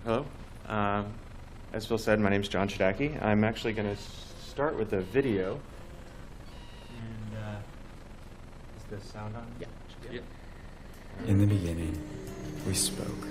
Hello. As Phil said, my name is John Chodacki. I'm actually going to start with a video. And is the sound on? Yeah. In the beginning, we spoke,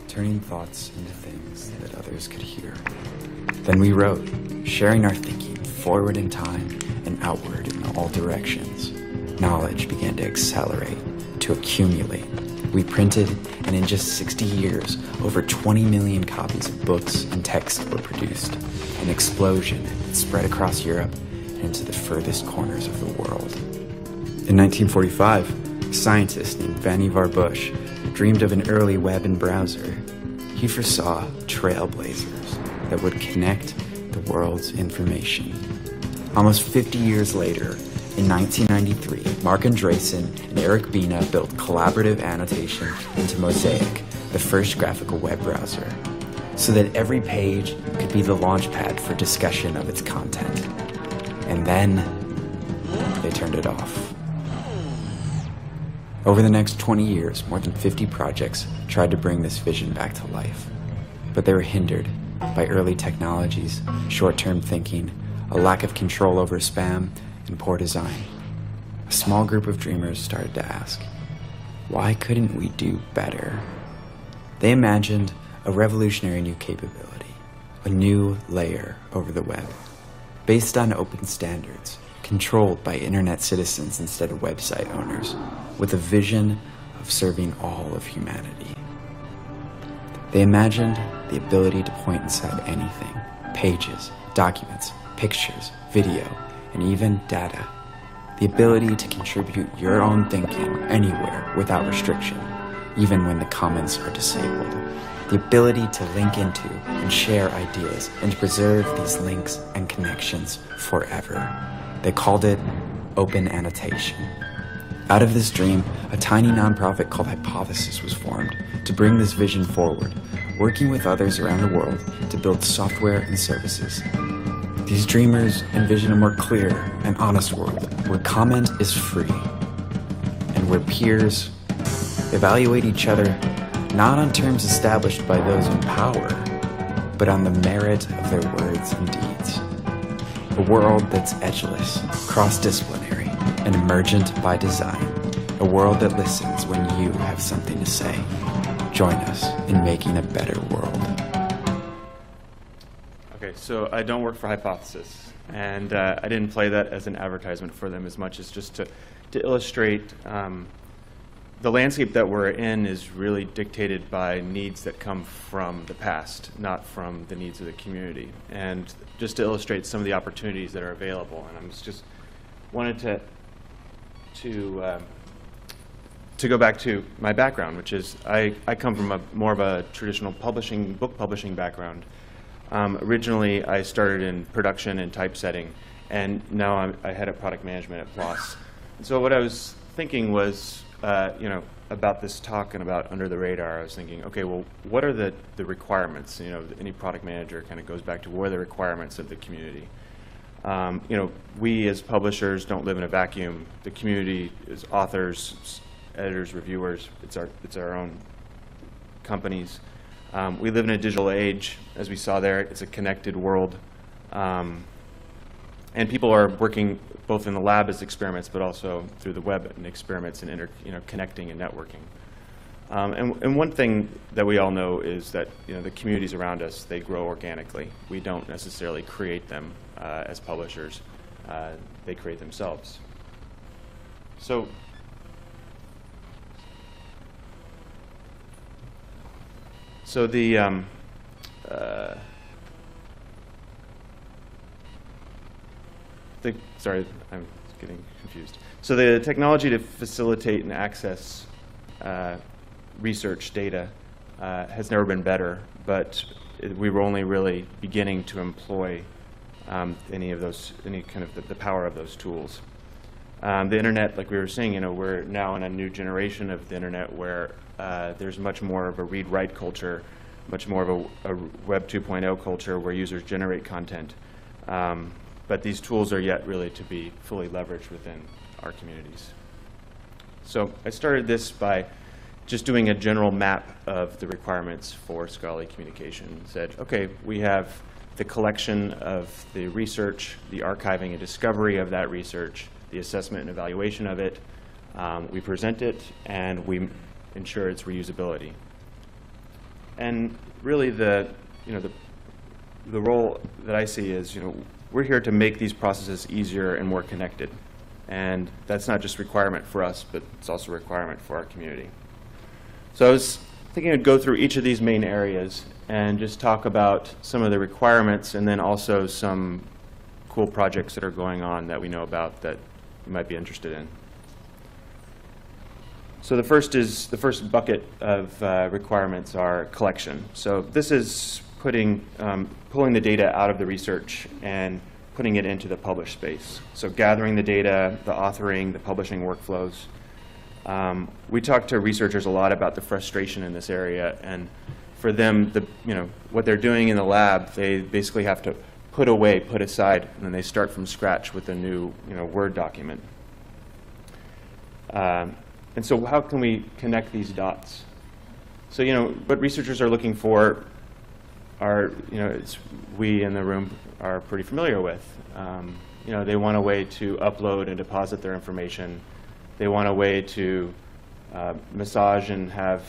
turning thoughts into things that others could hear. Then we wrote, sharing our thinking forward in time and outward in all directions. Knowledge began to accelerate, to accumulate. We printed, and in just 60 years, over 20 million copies of books and texts were produced. An explosion that spread across Europe and into the furthest corners of the world. In 1945, a scientist named Vannevar Bush dreamed of an early web and browser. He foresaw trailblazers that would connect the world's information. Almost 50 years later, in 1993, Mark Andreessen and Eric Bina built collaborative annotation into Mosaic, the first graphical web browser, so that every page could be the launchpad for discussion of its content. And then they turned it off. Over the next 20 years, more than 50 projects tried to bring this vision back to life, but they were hindered by early technologies, short-term thinking, a lack of control over spam, and poor design. A small group of dreamers started to ask, why couldn't we do better? They imagined a revolutionary new capability, a new layer over the web, based on open standards, controlled by internet citizens instead of website owners, with a vision of serving all of humanity. They imagined the ability to point inside anything, pages, documents, pictures, video, and even data. The ability to contribute your own thinking anywhere without restriction, even when the comments are disabled. The ability to link into and share ideas and to preserve these links and connections forever. They called it open annotation. Out of this dream, a tiny nonprofit called Hypothesis was formed to bring this vision forward, working with others around the world to build software and services. These dreamers envision a more clear and honest world where comment is free and where peers evaluate each other not on terms established by those in power, but on the merit of their words and deeds. A world that's edgeless, cross-disciplinary, and emergent by design. A world that listens when you have something to say. Join us in making a better world. Okay, so I don't work for Hypothesis, and I didn't play that as an advertisement for them as much as just to illustrate the landscape that we're in is really dictated by needs that come from the past, not from the needs of the community. And just to illustrate some of the opportunities that are available, and I just wanted to go back to my background, which is I come from more of a traditional book publishing background. Originally, I started in production and typesetting, and now I head up product management at PLOS. And so what I was thinking was, about this talk and about under the radar, I was thinking, okay, well, what are the requirements? Any product manager kind of goes back to what are the requirements of the community. We as publishers don't live in a vacuum. The community is authors, editors, reviewers. It's our own companies. We live in a digital age, as we saw there. It's a connected world. And people are working both in the lab as experiments, but also through the web and experiments and connecting and networking. And one thing that we all know is that the communities around us, they grow organically. We don't necessarily create them as publishers. They create themselves. So sorry, I'm getting confused. So the technology to facilitate and access research data has never been better, but we were only really beginning to employ any kind of the power of those tools. The internet, like we were saying, we're now in a new generation of the internet where there's much more of a read-write culture, much more of a Web 2.0 culture where users generate content. But these tools are yet really to be fully leveraged within our communities. So I started this by just doing a general map of the requirements for scholarly communication. Said, okay, we have the collection of the research, the archiving and discovery of that research, the assessment and evaluation of it. We present it, and we ensure its reusability. And really, the role that I see is, we're here to make these processes easier and more connected. And that's not just a requirement for us, but it's also a requirement for our community. So I was thinking I'd go through each of these main areas and just talk about some of the requirements, and then also some cool projects that are going on that we know about that you might be interested in. So the first bucket of requirements are collection. So this is pulling the data out of the research and putting it into the published space. So gathering the data, the authoring, the publishing workflows. We talk to researchers a lot about the frustration in this area, and for them, what they're doing in the lab, they basically have to put away, put aside, and then they start from scratch with a new Word document. And so how can we connect these dots? So what researchers are looking for are, we in the room are pretty familiar with. They want a way to upload and deposit their information. They want a way to massage and have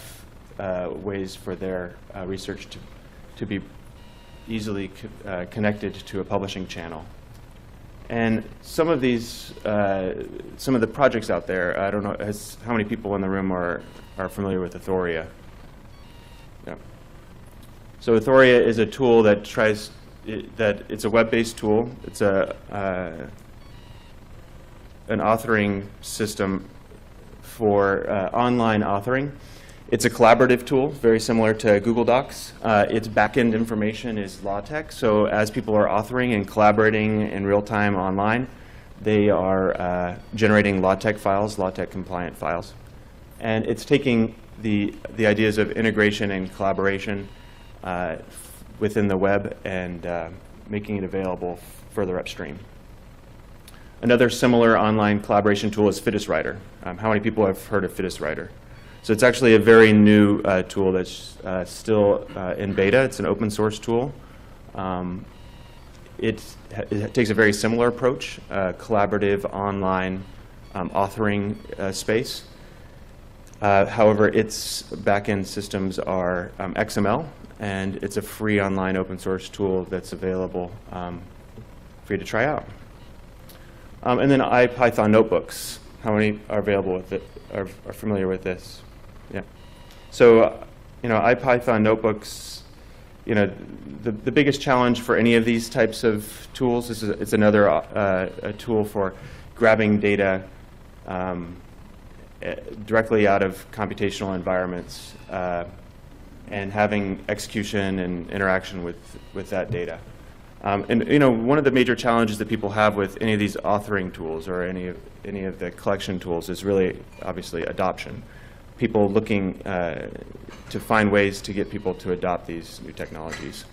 ways for their research to be easily connected to a publishing channel. And some of these, some of the projects out there, I don't know how many people in the room are familiar with Authoria. Yeah. So Authoria is a tool that it's a web-based tool. It's an authoring system for online authoring. It's a collaborative tool, very similar to Google Docs. Its backend information is LaTeX, so as people are authoring and collaborating in real time online, they are generating LaTeX files, LaTeX compliant files. And it's taking the ideas of integration and collaboration within the web and making it available further upstream. Another similar online collaboration tool is FitnessWriter. How many people have heard of FitnessWriter? So it's actually a very new tool that's still in beta. It's an open source tool. It takes a very similar approach, collaborative online authoring space. However, its backend systems are XML, and it's a free online open source tool that's available for you to try out. And then IPython notebooks. How many are available with it? Are familiar with this? Yeah. So, IPython notebooks. The biggest challenge for any of these types of tools is it's another a tool for grabbing data directly out of computational environments and having execution and interaction with that data. And one of the major challenges that people have with any of these authoring tools or any of the collection tools is really obviously adoption. People looking to find ways to get people to adopt these new technologies.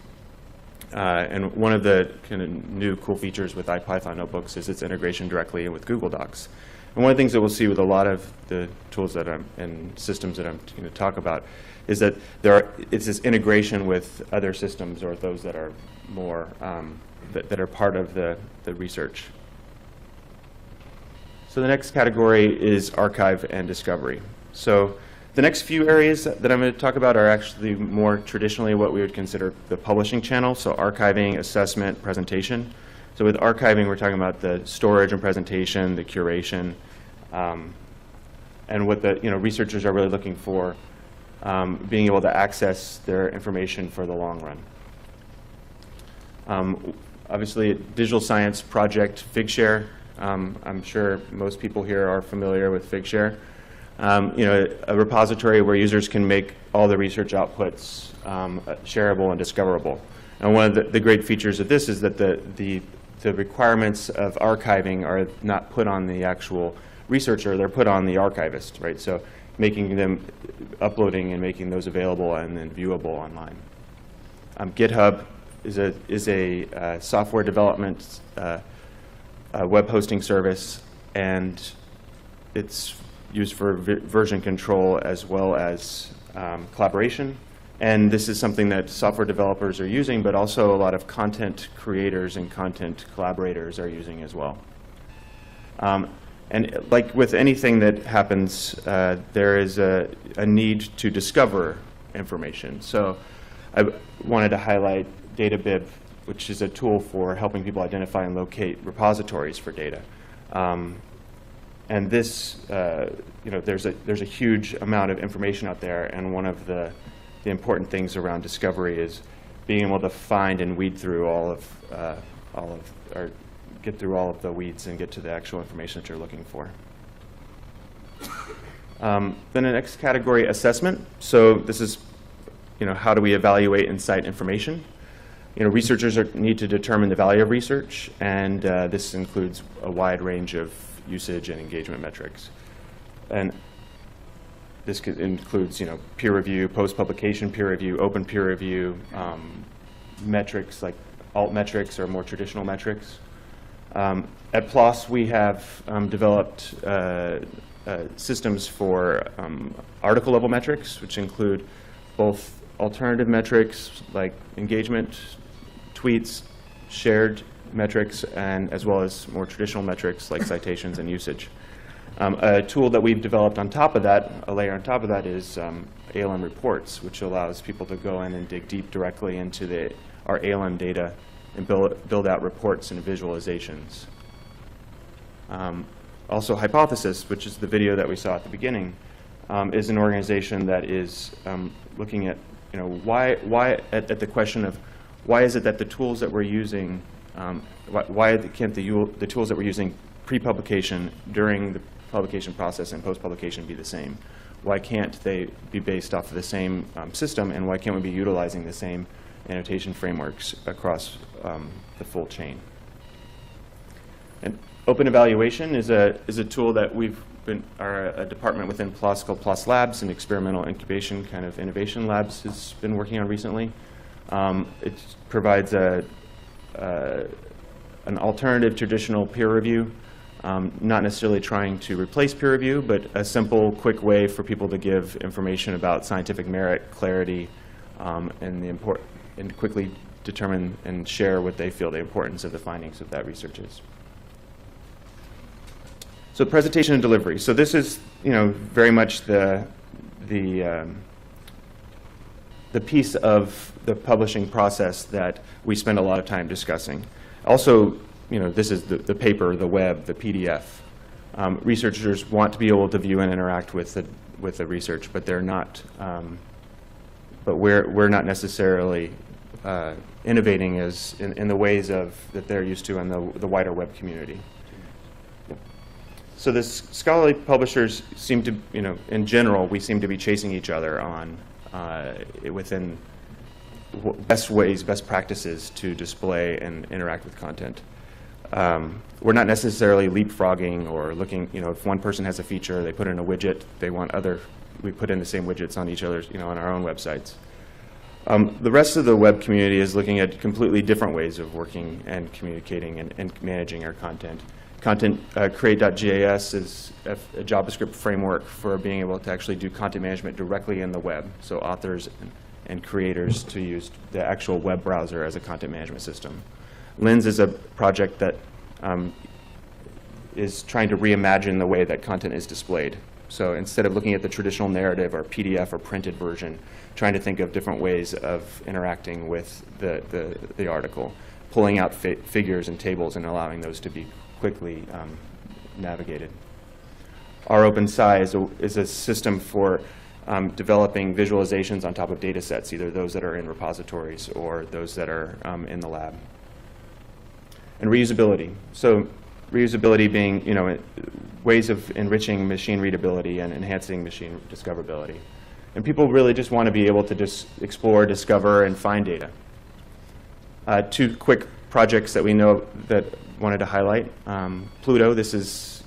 And one of the kind of new cool features with IPython notebooks is its integration directly with Google Docs. And one of the things that we'll see with a lot of the tools and systems that I'm going to talk about is that it's this integration with other systems or those that are more that are part of the research. So the next category is archive and discovery. So the next few areas that I'm going to talk about are actually more traditionally what we would consider the publishing channel, so archiving, assessment, presentation. So with archiving, we're talking about the storage and presentation, the curation, and what the researchers are really looking for, being able to access their information for the long run. Obviously, digital science project Figshare. I'm sure most people here are familiar with Figshare. A repository where users can make all the research outputs shareable and discoverable. And one of the great features of this is that the requirements of archiving are not put on the actual researcher, they're put on the archivist, right? So making them, uploading and making those available and then viewable online. GitHub is a software development web hosting service, and it's used for version control as well as collaboration. And this is something that software developers are using, but also a lot of content creators and content collaborators are using as well. And like with anything that happens, there is a need to discover information. So I wanted to highlight DataBib, which is a tool for helping people identify and locate repositories for data. And this, there's a huge amount of information out there, and one of the important things around discovery is being able to find and weed through get through all of the weeds and get to the actual information that you're looking for. Then the next category, assessment. So this is, how do we evaluate and cite information? Researchers need to determine the value of research, and this includes a wide range of usage and engagement metrics. And this includes, peer review, post-publication peer review, open peer review, metrics like alt metrics or more traditional metrics. At PLOS, we have developed systems for article-level metrics, which include both alternative metrics like engagement, tweets, shared metrics, and as well as more traditional metrics like citations and usage. A tool that we've developed on top of that, a layer on top of that, is ALM reports, which allows people to go in and dig deep directly into our ALM data and build out reports and visualizations. Also, Hypothesis, which is the video that we saw at the beginning, is an organization that is looking at, at the question of why is it that the tools that we're using, why can't the tools that we're using pre-publication, during the publication process, and post-publication be the same? Why can't they be based off of the same system, and why can't we be utilizing the same annotation frameworks across the full chain? And open evaluation is a tool that a department within PLOS called PLOS Labs, and experimental incubation kind of innovation labs, has been working on recently. It provides an alternative traditional peer review, not necessarily trying to replace peer review, but a simple, quick way for people to give information about scientific merit, clarity, and quickly determine and share what they feel the importance of the findings of that research is. So presentation and delivery. So this is, very much the piece of the publishing process that we spend a lot of time discussing. Also, this is the paper, the web, the PDF. Researchers want to be able to view and interact with the research, but they're not. But we're not necessarily innovating in the ways that they're used to in the wider web community. So this scholarly publishers seem to, in general, we seem to be chasing each other on within best practices to display and interact with content. We're not necessarily leapfrogging or looking, if one person has a feature, they put in a widget, we put in the same widgets on each other's, on our own websites. The rest of the web community is looking at completely different ways of working and communicating and managing our content. Create.js is a JavaScript framework for being able to actually do content management directly in the web, so authors and creators to use the actual web browser as a content management system. Lens is a project that is trying to reimagine the way that content is displayed. So instead of looking at the traditional narrative or PDF or printed version, trying to think of different ways of interacting with the article, pulling out figures and tables and allowing those to be quickly navigated. ROpenSci is a system for developing visualizations on top of data sets, either those that are in repositories or those that are in the lab. And reusability. So reusability being, ways of enriching machine readability and enhancing machine discoverability. And people really just want to be able to just explore, discover, and find data. Two quick projects that we know that wanted to highlight. Pluto, this is,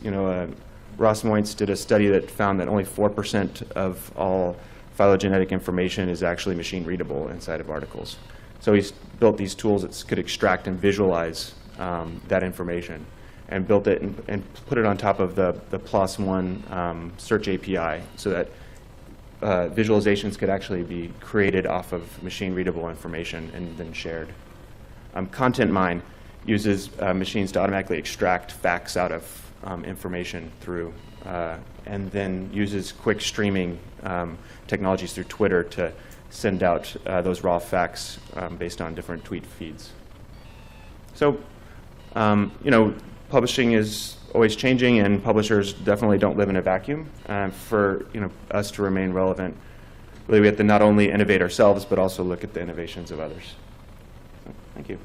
Ross Moyntz did a study that found that only 4% of all phylogenetic information is actually machine readable inside of articles. So he's built these tools that could extract and visualize that information. and built it and put it on top of the PLOS One search API so that visualizations could actually be created off of machine-readable information and then shared. Content Mine uses machines to automatically extract facts out of information through, and then uses quick streaming technologies through Twitter to send out those raw facts based on different tweet feeds. So, you know, publishing is always changing, and publishers definitely don't live in a vacuum. For us to remain relevant, really we have to not only innovate ourselves, but also look at the innovations of others. So, thank you.